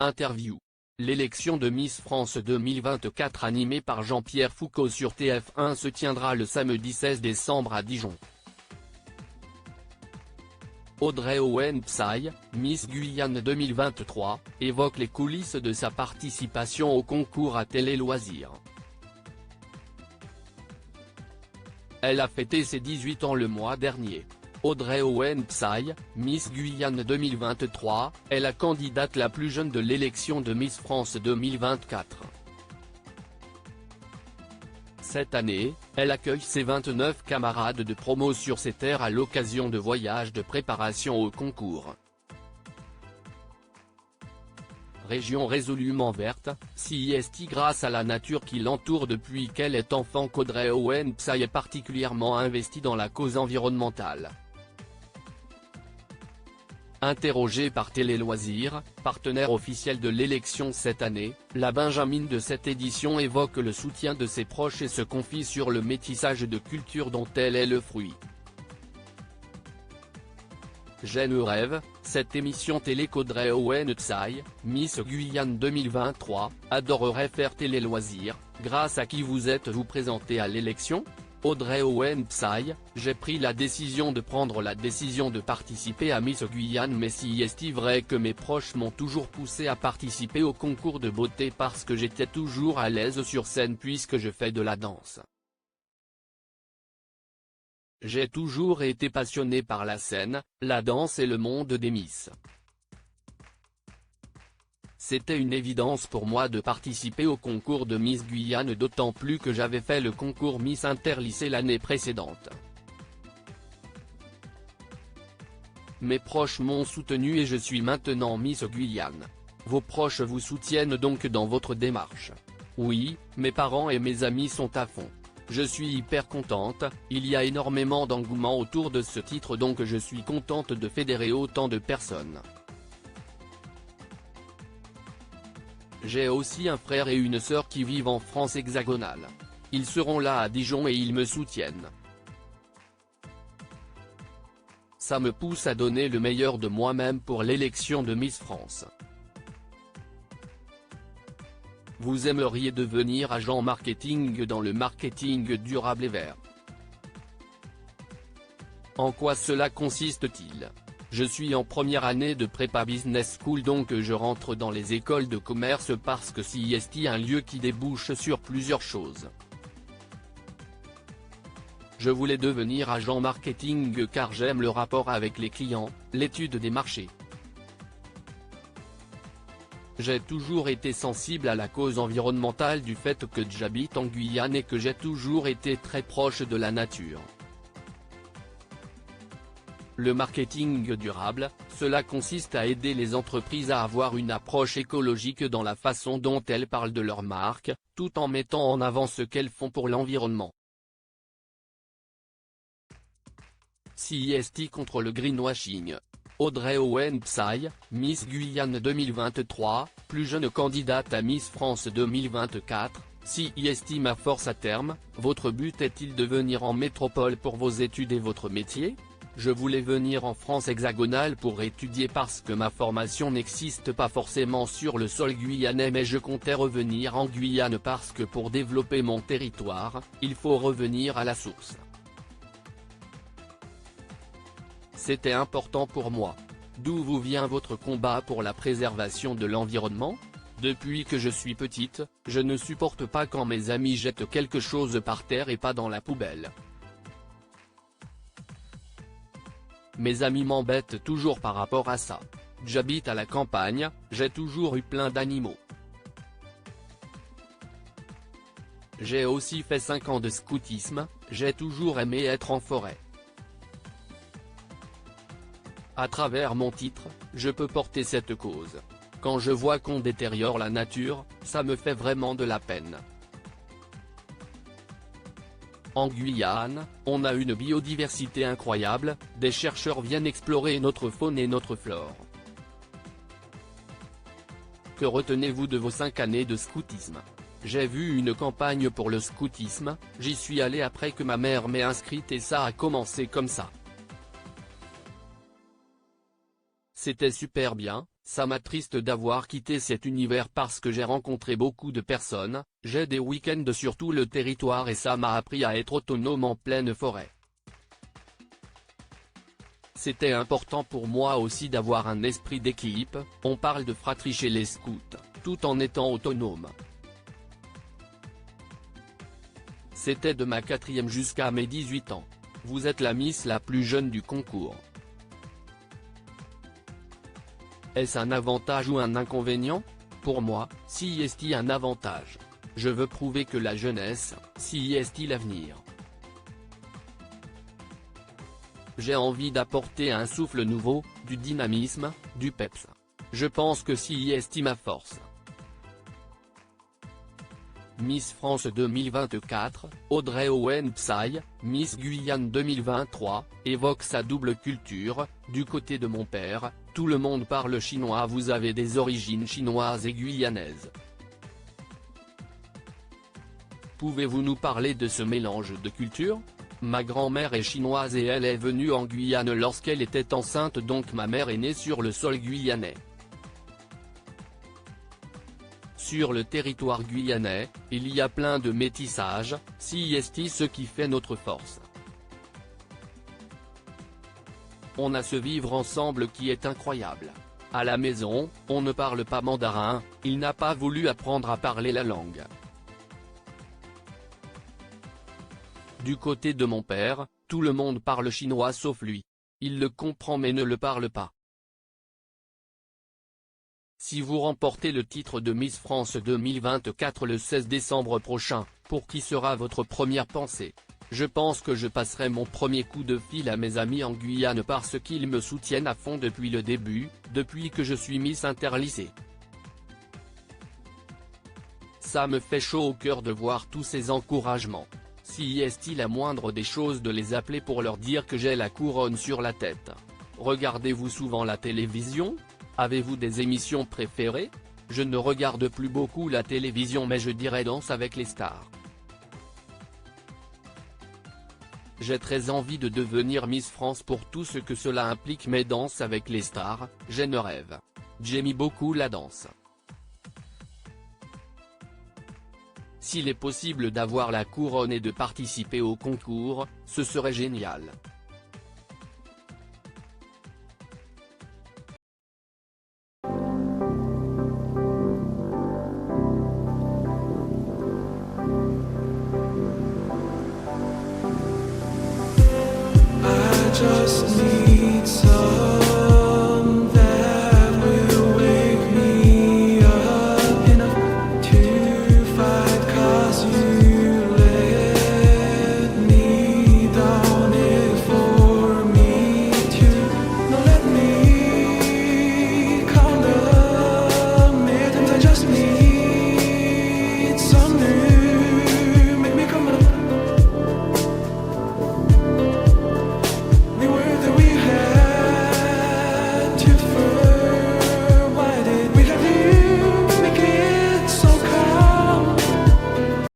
Interview. L'élection de Miss France 2024 animée par Jean-Pierre Foucault sur TF1 se tiendra le samedi 16 décembre à Dijon. Audrey Owen Psy, Miss Guyane 2023, évoque les coulisses de sa participation au concours à Télé Loisirs. Elle a fêté ses 18 ans le mois dernier. Audrey Owen Psy, Miss Guyane 2023, est la candidate la plus jeune de l'élection de Miss France 2024. Cette année, elle accueille ses 29 camarades de promo sur ses terres à l'occasion de voyages de préparation au concours. Région résolument verte, CIST grâce à la nature qui l'entoure depuis qu'elle est enfant qu'Audrey Owen Psy est particulièrement investie dans la cause environnementale. Interrogée par Télé Loisirs, partenaire officiel de l'élection cette année, la Benjamine de cette édition évoque le soutien de ses proches et se confie sur le métissage de culture dont elle est le fruit. J'ai le rêve, cette émission télé qu'Audrey Owen Psy, Miss Guyane 2023, adorerait faire Télé Loisirs, grâce à qui vous êtes-vous présenté à l'élection ? Audrey Owen Psy, j'ai pris la décision de participer à Miss Guyane mais si est vrai que mes proches m'ont toujours poussé à participer au concours de beauté parce que j'étais toujours à l'aise sur scène puisque je fais de la danse. J'ai toujours été passionné par la scène, la danse et le monde des Miss. C'était une évidence pour moi de participer au concours de Miss Guyane d'autant plus que j'avais fait le concours Miss Interlycée l'année précédente. Mes proches m'ont soutenu et je suis maintenant Miss Guyane. Vos proches vous soutiennent donc dans votre démarche. Oui, mes parents et mes amis sont à fond. Je suis hyper contente, il y a énormément d'engouement autour de ce titre donc je suis contente de fédérer autant de personnes. J'ai aussi un frère et une sœur qui vivent en France hexagonale. Ils seront là à Dijon et ils me soutiennent. Ça me pousse à donner le meilleur de moi-même pour l'élection de Miss France. Vous aimeriez devenir agent marketing dans le marketing durable et vert. En quoi cela consiste-t-il ? Je suis en première année de prépa business school donc je rentre dans les écoles de commerce parce que CIST est un lieu qui débouche sur plusieurs choses. Je voulais devenir agent marketing car j'aime le rapport avec les clients, l'étude des marchés. J'ai toujours été sensible à la cause environnementale du fait que j'habite en Guyane et que j'ai toujours été très proche de la nature. Le marketing durable, cela consiste à aider les entreprises à avoir une approche écologique dans la façon dont elles parlent de leur marque, tout en mettant en avant ce qu'elles font pour l'environnement. CIST contre le greenwashing. Audrey Owen Psy, Miss Guyane 2023, plus jeune candidate à Miss France 2024, CIST ma force à terme, votre but est-il de venir en métropole pour vos études et votre métier ? Je voulais venir en France hexagonale pour étudier parce que ma formation n'existe pas forcément sur le sol guyanais mais je comptais revenir en Guyane parce que pour développer mon territoire, il faut revenir à la source. C'était important pour moi. D'où vous vient votre combat pour la préservation de l'environnement ? Depuis que je suis petite, je ne supporte pas quand mes amis jettent quelque chose par terre et pas dans la poubelle. Mes amis m'embêtent toujours par rapport à ça. J'habite à la campagne, j'ai toujours eu plein d'animaux. J'ai aussi fait 5 ans de scoutisme, j'ai toujours aimé être en forêt. À travers mon titre, je peux porter cette cause. Quand je vois qu'on détériore la nature, ça me fait vraiment de la peine. En Guyane, on a une biodiversité incroyable, des chercheurs viennent explorer notre faune et notre flore. Que retenez-vous de vos 5 années de scoutisme ? J'ai vu une campagne pour le scoutisme, j'y suis allé après que ma mère m'ait inscrite et ça a commencé comme ça. C'était super bien, Ça m'attriste d'avoir quitté cet univers parce que j'ai rencontré beaucoup de personnes, j'ai des week-ends sur tout le territoire et ça m'a appris à être autonome en pleine forêt. C'était important pour moi aussi d'avoir un esprit d'équipe, on parle de fratrie chez les scouts, tout en étant autonome. C'était de ma 4e jusqu'à mes 18 ans. Vous êtes la Miss la plus jeune du concours. Est-ce un avantage ou un inconvénient? Pour moi, si est-il un avantage. Je veux prouver que la jeunesse, si est-il l'avenir. J'ai envie d'apporter un souffle nouveau, du dynamisme, du peps. Je pense que si est ma force. Miss France 2024, Audrey Owen Psy, Miss Guyane 2023, évoque sa double culture, du côté de mon père, tout le monde parle chinois, vous avez des origines chinoises et guyanaises. Pouvez-vous nous parler de ce mélange de cultures? Ma grand-mère est chinoise et elle est venue en Guyane lorsqu'elle était enceinte, donc ma mère est née sur le sol guyanais. Sur le territoire guyanais, il y a plein de métissage, si est ce qui fait notre force. On a ce vivre ensemble qui est incroyable. À la maison, on ne parle pas mandarin, il n'a pas voulu apprendre à parler la langue. Du côté de mon père, tout le monde parle chinois sauf lui. Il le comprend mais ne le parle pas. Si vous remportez le titre de Miss France 2024 le 16 décembre prochain, pour qui sera votre première pensée? Je pense que je passerai mon premier coup de fil à mes amis en Guyane parce qu'ils me soutiennent à fond depuis le début, depuis que je suis Miss Interlycée. Ça me fait chaud au cœur de voir tous ces encouragements. Si est-il la moindre des choses de les appeler pour leur dire que j'ai la couronne sur la tête? Regardez-vous souvent la télévision? Avez-vous des émissions préférées? Je ne regarde plus beaucoup la télévision mais je dirais Danse avec les stars. J'ai très envie de devenir Miss France pour tout ce que cela implique mais Danse avec les stars, j'ai un rêve. J'aime beaucoup la danse. S'il est possible d'avoir la couronne et de participer au concours, ce serait génial. Just need some